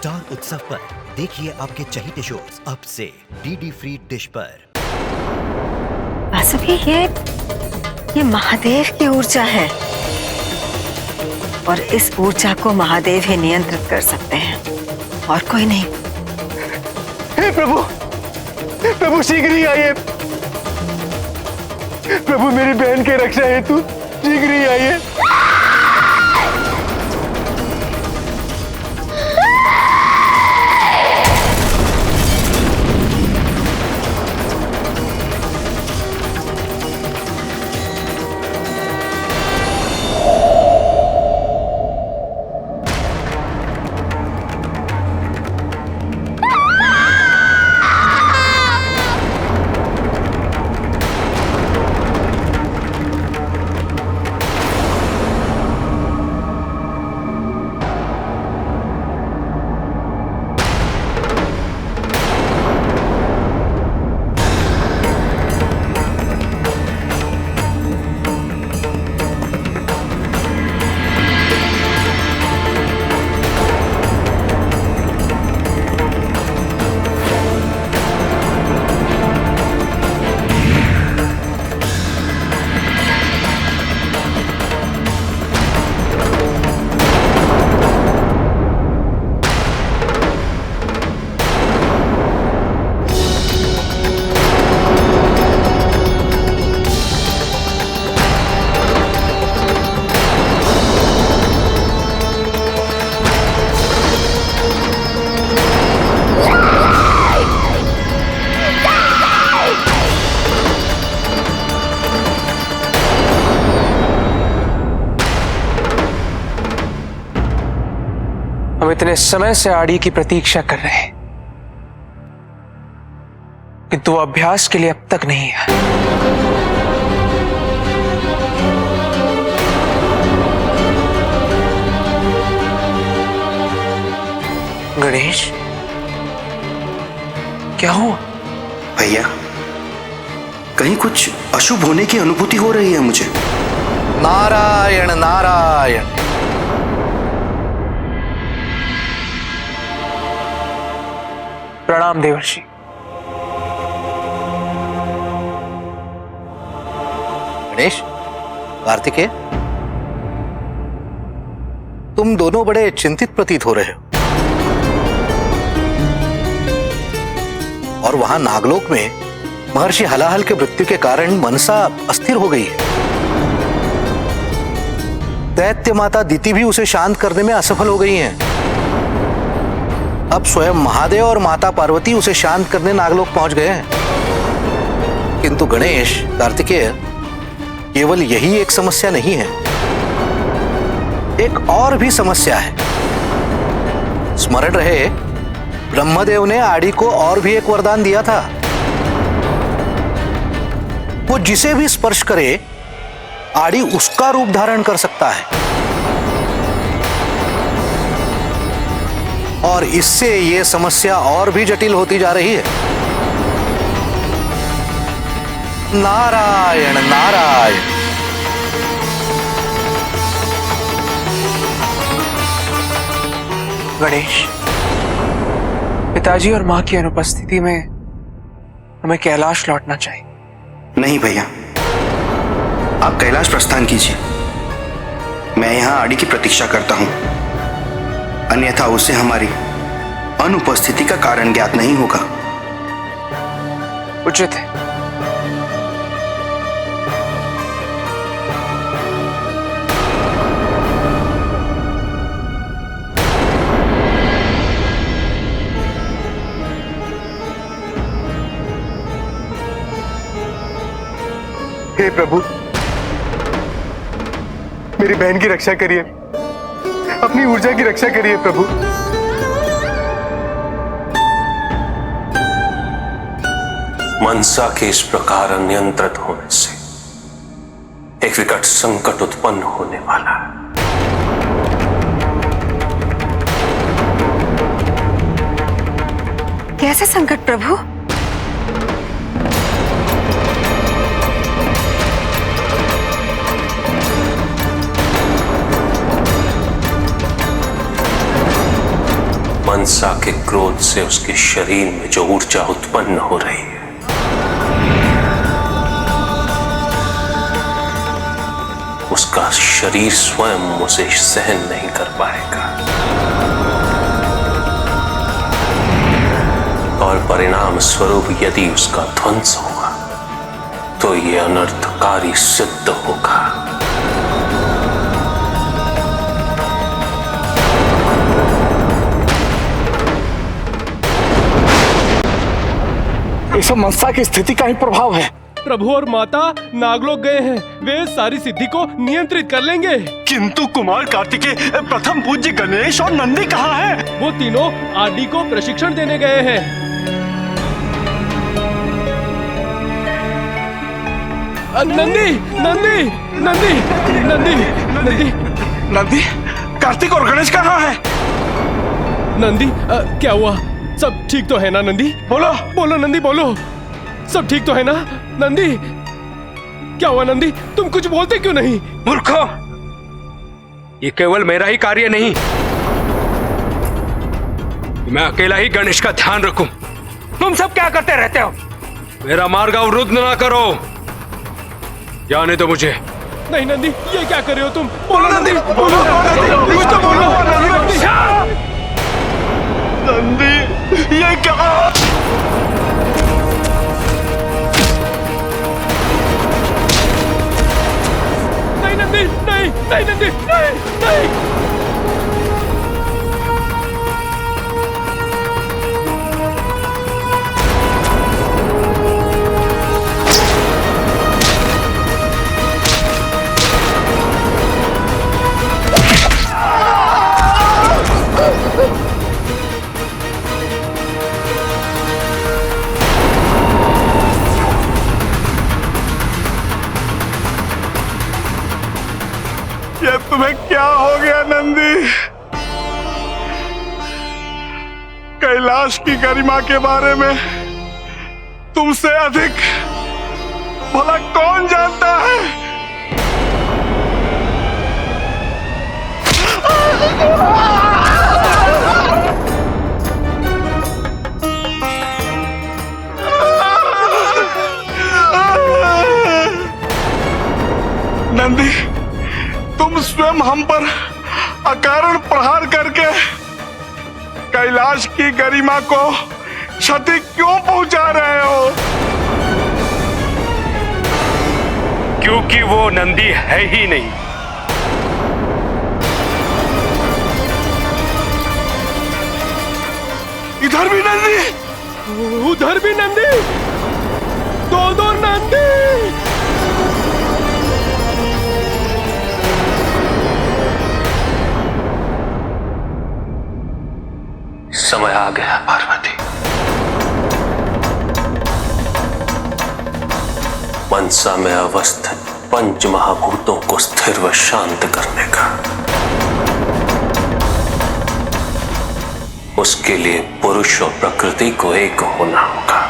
Star उत्सव पर देखिए आपके चहीते शोज अब से डीडी फ्री डिश पर। वासुकी, ये महादेव की ऊर्जा है और इस ऊर्जा को महादेव ही नियंत्रित कर सकते हैं और कोई नहीं। हे प्रभु, प्रभु शीघ्र ही आइए। प्रभु मेरी बहन के रक्षा हेतु शीघ्र ही आइए। हम इतने समय से आड़ी की प्रतीक्षा कर रहे हैं, किंतु अभ्यास के लिए अब तक नहीं आया। गणेश, क्या हुआ? भैया, कहीं कुछ अशुभ होने की अनुभूति हो रही है मुझे। नारायण नारायण। प्रणाम देवर्षि। गणेश, कार्तिकेय, तुम दोनों बड़े चिंतित प्रतीत हो रहे हो। और वहां नागलोक में महर्षि हलाहल के मृत्यु के कारण मनसा अस्थिर हो गई है। दैत्य माता दिति भी उसे शांत करने में असफल हो गई हैं। अब स्वयं महादेव और माता पार्वती उसे शांत करने नागलोक पहुंच गए हैं। किंतु गणेश, कार्तिकेय, केवल यही एक समस्या नहीं है, एक और भी समस्या है। स्मरण रहे, ब्रह्मदेव ने आड़ी को और भी एक वरदान दिया था। वो जिसे भी स्पर्श करे आड़ी उसका रूप धारण कर सकता है। और इससे ये समस्या और भी जटिल होती जा रही है। नारायण नारायण। गणेश, पिताजी और मां की अनुपस्थिति में हमें कैलाश लौटना चाहिए। नहीं भैया, आप कैलाश प्रस्थान कीजिए। मैं यहाँ आड़ी की प्रतीक्षा करता हूँ, अन्यथा उसे हमारी अनुपस्थिति का कारण ज्ञात नहीं होगा। उचित है। हे प्रभु, मेरी बहन की रक्षा करिए, अपनी ऊर्जा की रक्षा करिए प्रभु। मनसा के इस प्रकार अनियंत्रित होने से एक विकट संकट उत्पन्न होने वाला है। कैसे संकट प्रभु? मनसा के क्रोध से उसके शरीर में जो ऊर्जा उत्पन्न हो रही है, उसका शरीर स्वयं उसे सहन नहीं कर पाएगा और परिणाम स्वरूप यदि उसका ध्वंस होगा तो ये अनर्थकारी सिद्ध होगा। इस मनसा की स्थिति का ही प्रभाव है। प्रभु और माता नागलोक गए हैं, वे सारी सिद्धि को नियंत्रित कर लेंगे। किंतु कुमार कार्तिकेय, प्रथम पूज्य गणेश और नंदी कहाँ हैं? वो तीनों आरडी को प्रशिक्षण देने गए हैं। नंदी नंदी नंदी नंदी नंदी नंदी, कार्तिक और गणेश कहाँ हैं? नंदी, क्या हुआ? सब ठीक तो है ना नंदी? बोलो बोलो नंदी, बोलो, सब ठीक तो है ना? नंदी, क्या हुआ नंदी? तुम कुछ बोलते क्यों नहीं? मूर्खो, ये केवल मेरा ही कार्य नहीं, मैं अकेला ही गणेश का ध्यान रखूं। तुम सब क्या करते रहते हो? मेरा मार्ग अवरुद्ध ना करो, जाने दो मुझे। नहीं नंदी, ये क्या कर रहे हो तुम? बोलो नंदी, बोलो, कुछ तो बोलो नंदी, ये क्या? नहीं नंदी, नहीं नहीं नंदी, नहीं नहीं। ये तुम्हें क्या हो गया नंदी? कैलाश की गरिमा के बारे में तुमसे अधिक भला कौन जानता है? नंदी, तुम स्वयं हम पर अकारण प्रहार करके कैलाश की गरिमा को क्षति क्यों पहुंचा रहे हो? क्योंकि वो नंदी है ही नहीं। इधर भी नंदी, उधर भी नंदी, दो नंदी। समय आ गया पार्वती, मनसा में अवस्थित पंच महाभूतों को स्थिर व शांत करने का। उसके लिए पुरुष और प्रकृति को एक होना होगा।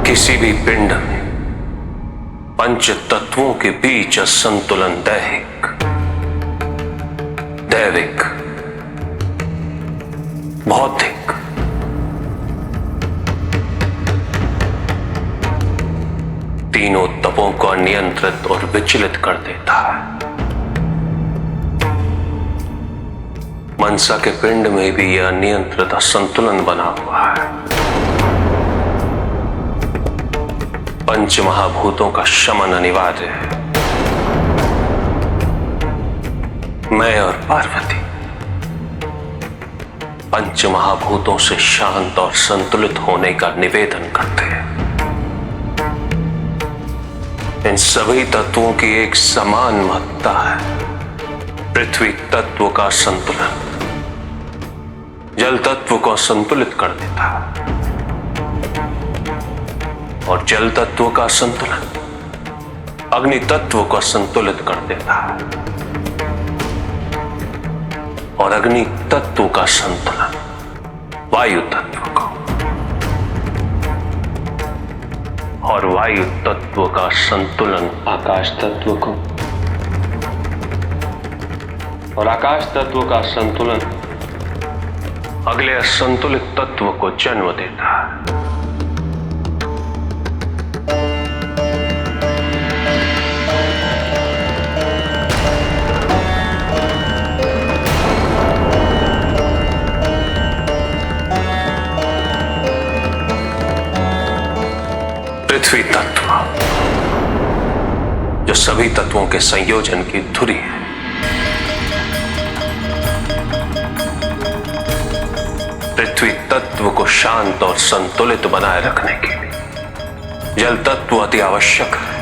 किसी भी पिंड में पंच तत्वों के बीच असंतुलन दैविक, भौतिक, तीनों तपों को अनियंत्रित और विचलित कर देता है। मनसा के पिंड में भी यह अनियंत्रित असंतुलन बना हुआ है। पंच महाभूतों का शमन अनिवार्य है। मैं और पार्वती पंच महाभूतों से शांत और संतुलित होने का निवेदन करते हैं। इन सभी तत्वों की एक समान महत्ता है। पृथ्वी तत्व का संतुलन जल तत्व को संतुलित कर देता है और जल तत्व का संतुलन अग्नि तत्व को संतुलित कर देता है और अग्नि तत्व का संतुलन वायु तत्व को और वायु तत्व का संतुलन आकाश तत्व को और आकाश तत्व का संतुलन अगले असंतुलित तत्व को जन्म देता है। पृथ्वी तत्व जो सभी तत्वों के संयोजन की धुरी है। पृथ्वी तत्व को शांत और संतुलित बनाए रखने के लिए जल तत्व अति आवश्यक है।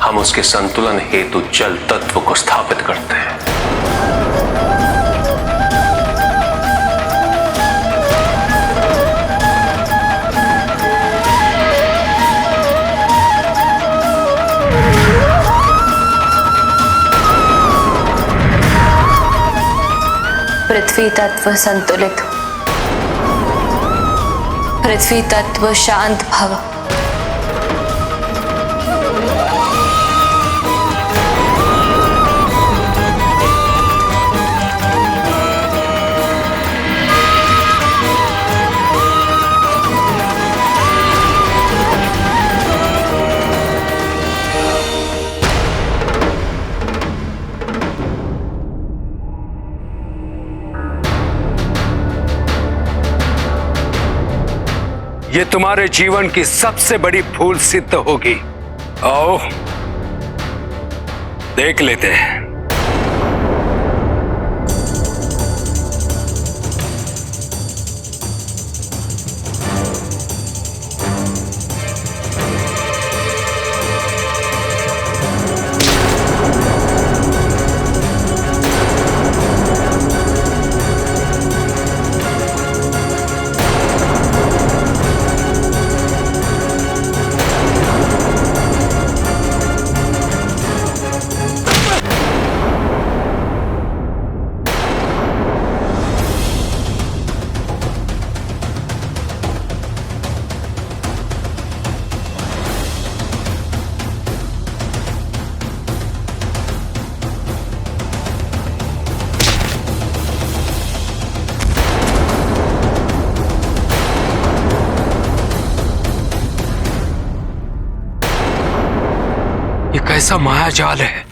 हम उसके संतुलन हेतु जल तत्व को स्थापित करते हैं। पृथ्वी तत्व संतुलित हो, पृथ्वी तत्व शांत भव। ये तुम्हारे जीवन की सबसे बड़ी भूल सिद्ध होगी। आओ देख लेते हैं। ये कैसा मायाजाल है।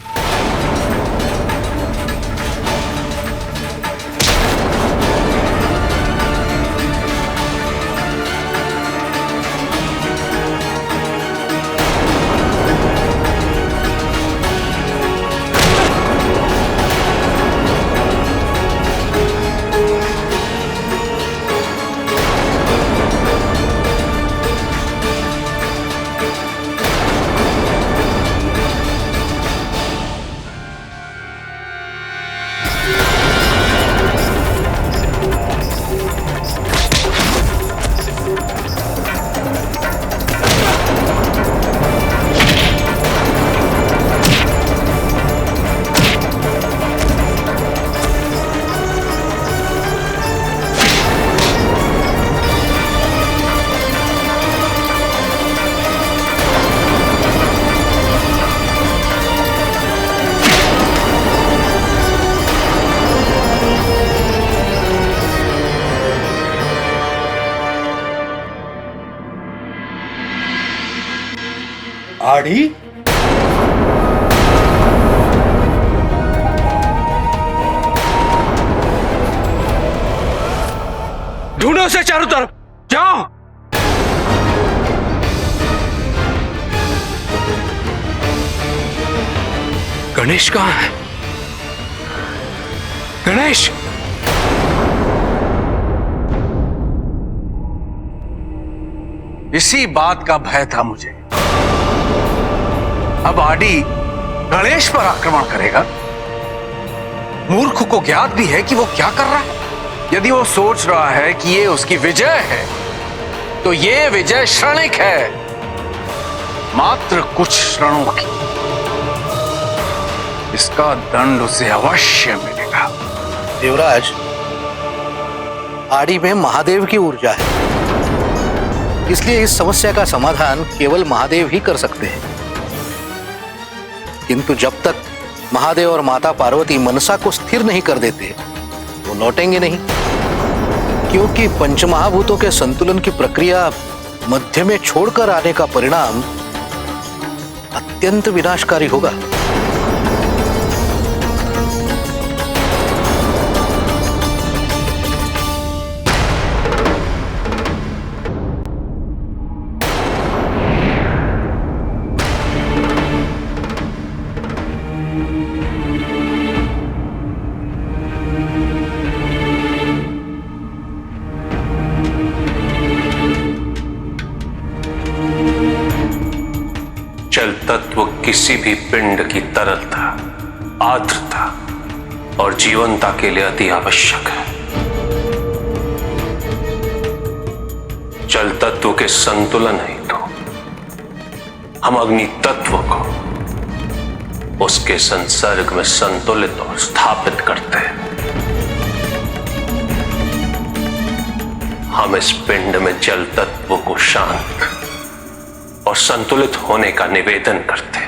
आड़ी? ढूंढो उसे चारों तरफ, जाओ। गणेश कहाँ है? गणेश! इसी बात का भय था मुझे। अब आड़ी गणेश पर आक्रमण करेगा। मूर्ख को ज्ञात भी है कि वो क्या कर रहा है। यदि वो सोच रहा है कि ये उसकी विजय है, तो ये विजय क्षणिक है, मात्र कुछ क्षणों की। इसका दंड उसे अवश्य मिलेगा। देवराज, आड़ी में महादेव की ऊर्जा है, इसलिए इस समस्या का समाधान केवल महादेव ही कर सकते हैं। किंतु जब तक महादेव और माता पार्वती मनसा को स्थिर नहीं कर देते, वो लौटेंगे नहीं, क्योंकि पंचमहाभूतों के संतुलन की प्रक्रिया मध्य में छोड़कर आने का परिणाम अत्यंत विनाशकारी होगा। जल तत्व किसी भी पिंड की तरलता, आर्द्रता और जीवनता के लिए अति आवश्यक है। जल तत्व के संतुलन हेतु हम अग्नि तत्व को उसके संसर्ग में संतुलित और स्थापित करते हैं। हम इस पिंड में जल तत्व को शांत और संतुलित होने का निवेदन करते हैं।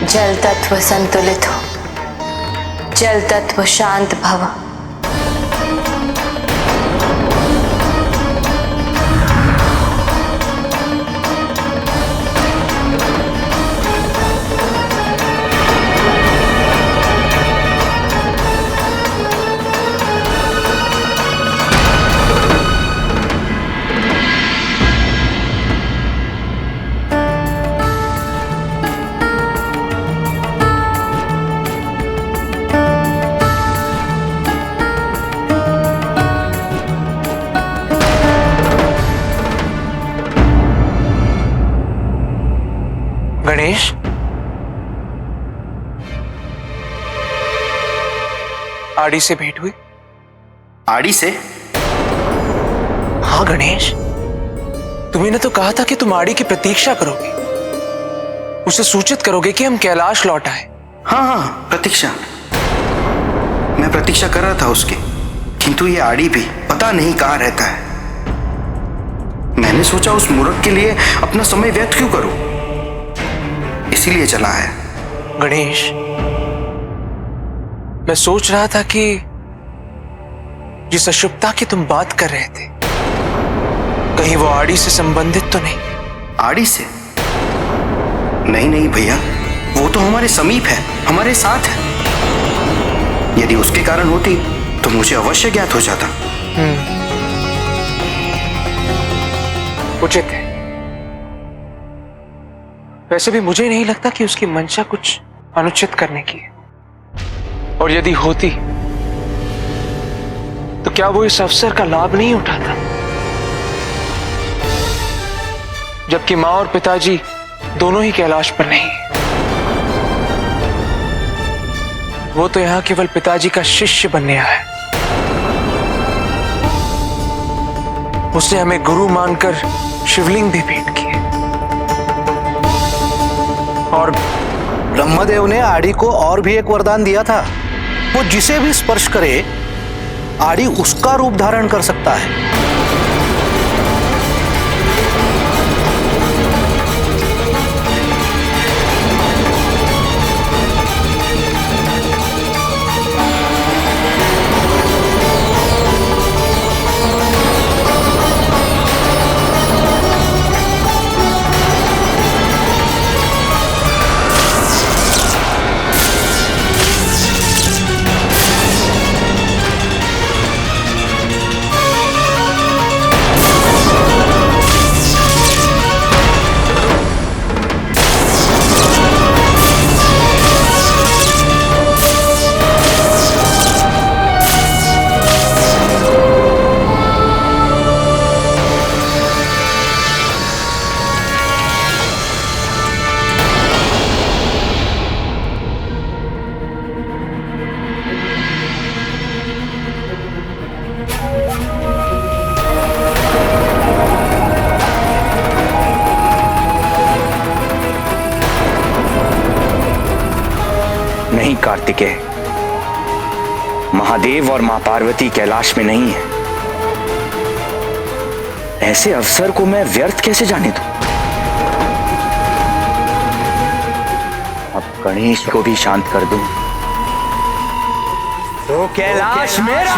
जल तत्व संतुलित हो, जल तत्व शांत भव। गणेश, आड़ी से भेंट हुई? आड़ी से? हाँ गणेश, तुम्ही ने तो कहा था कि तुम आड़ी की प्रतीक्षा करोगे, उसे सूचित करोगे कि हम कैलाश लौट आए। हाँ हाँ, प्रतीक्षा। मैं प्रतीक्षा कर रहा था उसकी, किंतु ये आड़ी भी पता नहीं कहाँ रहता है। मैंने सोचा उस मूर्ख के लिए अपना समय व्यर्थ क्यों करूं, इसीलिए चला है। गणेश, मैं सोच रहा था कि जिस अशुभता की तुम बात कर रहे थे, कहीं वो आड़ी से संबंधित तो नहीं? आड़ी से? नहीं नहीं भैया, वो तो हमारे समीप है, हमारे साथ है। यदि उसके कारण होती तो मुझे अवश्य ज्ञात हो जाता। उचित है। वैसे भी मुझे नहीं लगता कि उसकी मंशा कुछ अनुचित करने की है, और यदि होती तो क्या वो इस अवसर का लाभ नहीं उठाता? जबकि मां और पिताजी दोनों ही कैलाश पर नहीं है। वो तो यहां केवल पिताजी का शिष्य बनने आया है। उसने हमें गुरु मानकर शिवलिंग भी भेंट की है। और ब्रह्मदेव ने आड़ी को और भी एक वरदान दिया था, वो जिसे भी स्पर्श करे आड़ी उसका रूप धारण कर सकता है। कार्तिकेय, महादेव और मां पार्वती कैलाश में नहीं है। ऐसे अवसर को मैं व्यर्थ कैसे जाने दूं? अब गणेश को भी शांत कर दूं तो कैलाश मेरा।